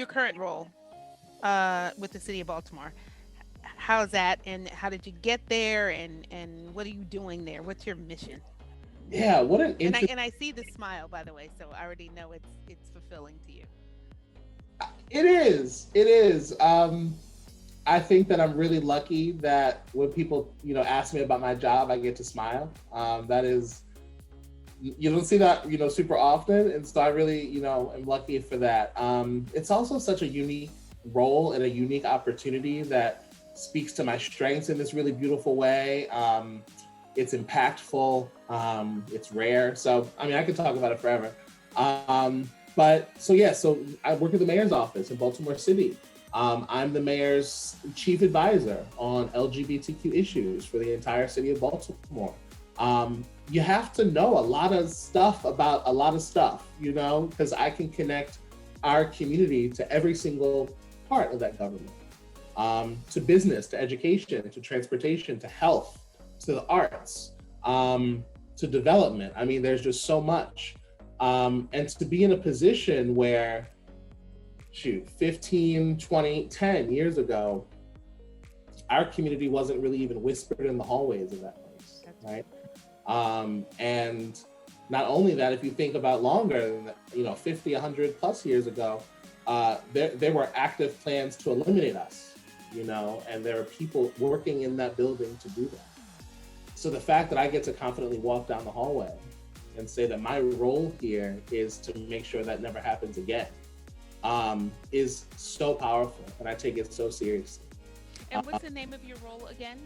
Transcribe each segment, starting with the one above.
your current role with the City of Baltimore, how's that, and how did you get there, and what are you doing there? What's your mission? Yeah, what an And interesting. I see the smile, by the way, so I already know it's fulfilling to you. It is. It is. I think that I'm really lucky that when people, ask me about my job, I get to smile. That is, you don't see that, super often, and so I really, am lucky for that. It's also such a unique role and a unique opportunity that speaks to my strengths in this really beautiful way. It's impactful. It's rare. So, I mean, I could talk about it forever. So I work at the mayor's office in Baltimore City. I'm the mayor's chief advisor on LGBTQ issues for the entire city of Baltimore. You have to know a lot of stuff about a lot of stuff, because I can connect our community to every single part of that government, to business, to education, to transportation, to health, to the arts, to development. I mean, there's just so much. And to be in a position where, 15, 20, 10 years ago, our community wasn't really even whispered in the hallways of that place, right? And not only that, if you think about longer than 50, 100 plus years ago, there were active plans to eliminate us, and there are people working in that building to do that. So the fact that I get to confidently walk down the hallway and say that my role here is to make sure that never happens again, is so powerful, and I take it so seriously. And what's the name of your role again?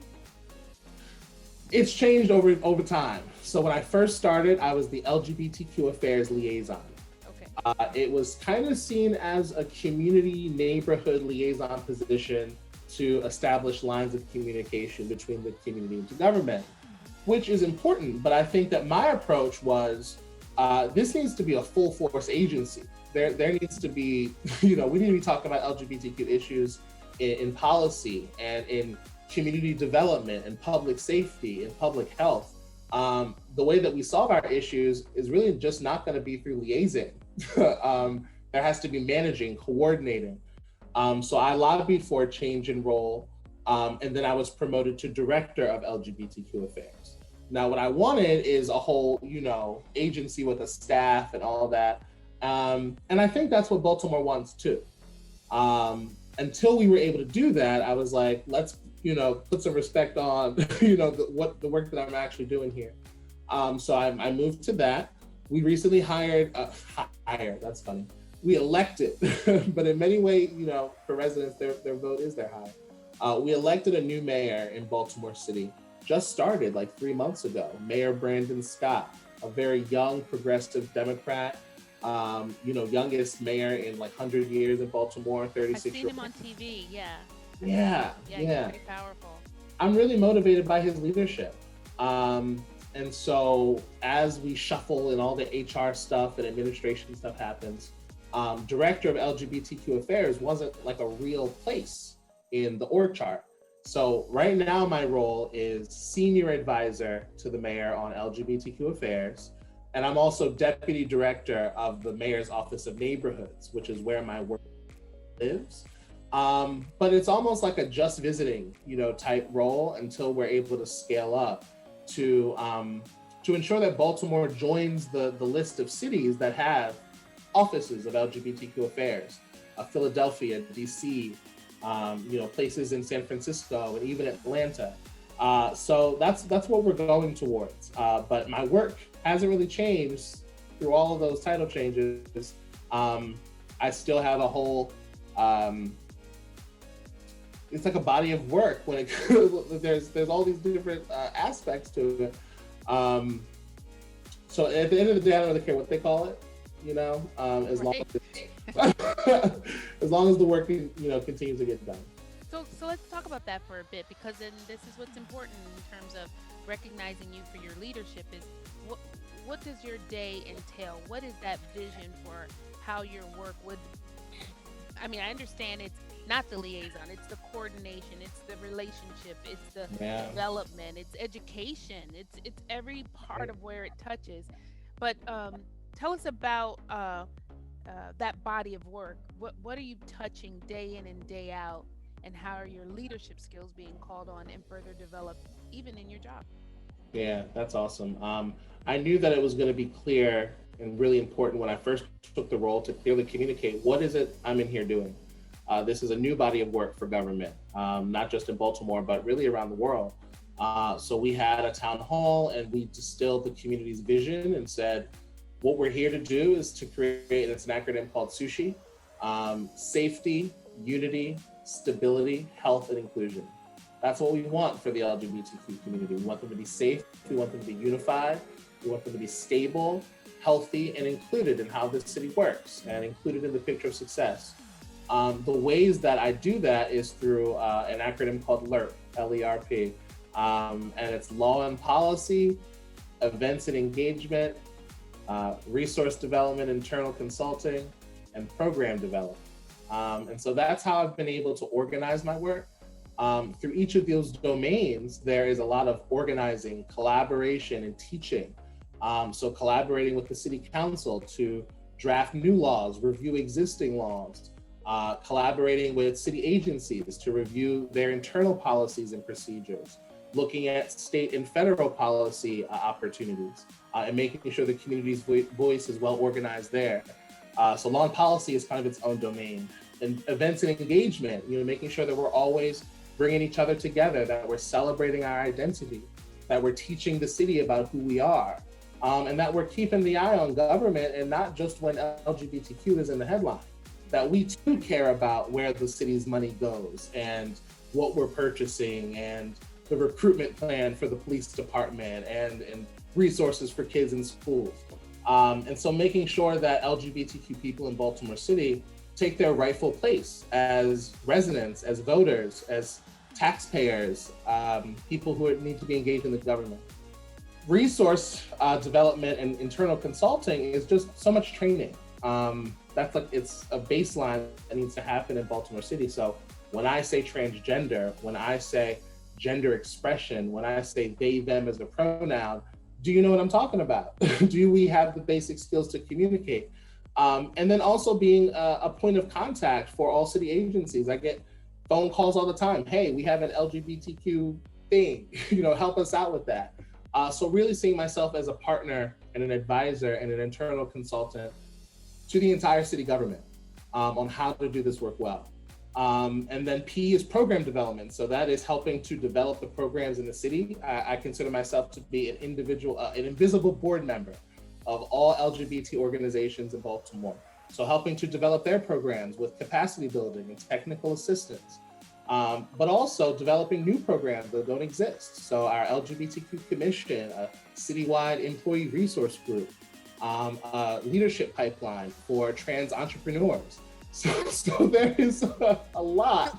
It's changed over time. So when I first started, I was the LGBTQ Affairs liaison. Okay. It was kind of seen as a community neighborhood liaison position to establish lines of communication between the community and the government, which is important. But I think that my approach was, this needs to be a full force agency. There needs to be, we need to be talking about LGBTQ issues in policy and in community development and public safety and public health. The way that we solve our issues is really just not going to be through liaising. There has to be managing, coordinating. So I lobbied for a change in role, and then I was promoted to Director of LGBTQ Affairs. Now, what I wanted is a whole, agency with a staff and all that. And I think that's what Baltimore wants too. Until we were able to do that, I was like, let's, put some respect on, the work that I'm actually doing here. So I moved to that. We recently that's funny. We elected, but in many ways, for residents, their vote is their hire. We elected a new mayor in Baltimore City, just started like 3 months ago, Mayor Brandon Scott, a very young progressive Democrat, youngest mayor in like 100 years in Baltimore, I've 36 seen years. him on TV. Yeah. Yeah, Yeah, he's yeah. pretty powerful. I'm really motivated by his leadership. And so as we shuffle and all the HR stuff and administration stuff happens, Director of LGBTQ Affairs wasn't like a real place in the org chart. So right now my role is Senior Advisor to the Mayor on LGBTQ Affairs. And I'm also Deputy Director of the Mayor's Office of Neighborhoods, which is where my work lives. But it's almost like a just visiting, type role until we're able to scale up to ensure that Baltimore joins the list of cities that have offices of LGBTQ affairs, Philadelphia, DC, places in San Francisco and even Atlanta. So that's what we're going towards. But my work hasn't really changed through all of those title changes. I still have a whole, it's like a body of work when there's all these different aspects to it. So at the end of the day, I don't really care what they call it, as long as long as the work continues to get done. So let's talk about that for a bit, because then this is what's important in terms of recognizing you for your leadership is what does your day entail? What is that vision for how your work would, I mean, I understand it's not the liaison, it's the coordination, it's the relationship, it's the development, it's education, it's every part of where it touches. But tell us about that body of work, what are you touching day in and day out, and how are your leadership skills being called on and further developed even in your job? Yeah, that's awesome. I knew that it was going to be clear and really important when I first took the role to clearly communicate what is it I'm in here doing. This is a new body of work for government, not just in Baltimore, but really around the world. So we had a town hall and we distilled the community's vision and said, what we're here to do is to create, and it's an acronym called SUSHI, safety, unity, stability, health, and inclusion. That's what we want for the LGBTQ community. We want them to be safe, we want them to be unified, we want them to be stable, healthy, and included in how this city works and included in the picture of success. The ways that I do that is through an acronym called LERP, L-E-R-P, and it's law and policy, events and engagement, resource development, internal consulting, and program development. And so that's how I've been able to organize my work. Through each of those domains, there is a lot of organizing, collaboration, and teaching. So collaborating with the city council to draft new laws, review existing laws, collaborating with city agencies to review their internal policies and procedures, looking at state and federal policy opportunities, and making sure the community's voice is well organized there. So law and policy is kind of its own domain. And events and engagement, making sure that we're always bringing each other together, that we're celebrating our identity, that we're teaching the city about who we are, and that we're keeping the eye on government and not just when LGBTQ is in the headline, that we too care about where the city's money goes and what we're purchasing and the recruitment plan for the police department and resources for kids in schools. And so making sure that LGBTQ people in Baltimore City take their rightful place as residents, as voters, as taxpayers, people who need to be engaged in the government. Resource development and internal consulting is just so much training. It's a baseline that needs to happen in Baltimore City. So when I say transgender, when I say gender expression, when I say they, them as a pronoun, do you know what I'm talking about? Do we have the basic skills to communicate? And then also being a point of contact for all city agencies. I get phone calls all the time. Hey, we have an LGBTQ thing, help us out with that. So really seeing myself as a partner and an advisor and an internal consultant to the entire city government on how to do this work well. And then P is program development. So that is helping to develop the programs in the city. I consider myself to be an invisible board member of all LGBT organizations in Baltimore. So helping to develop their programs with capacity building and technical assistance, but also developing new programs that don't exist. So our LGBTQ commission, a citywide employee resource group, a leadership pipeline for trans entrepreneurs. So there is a lot.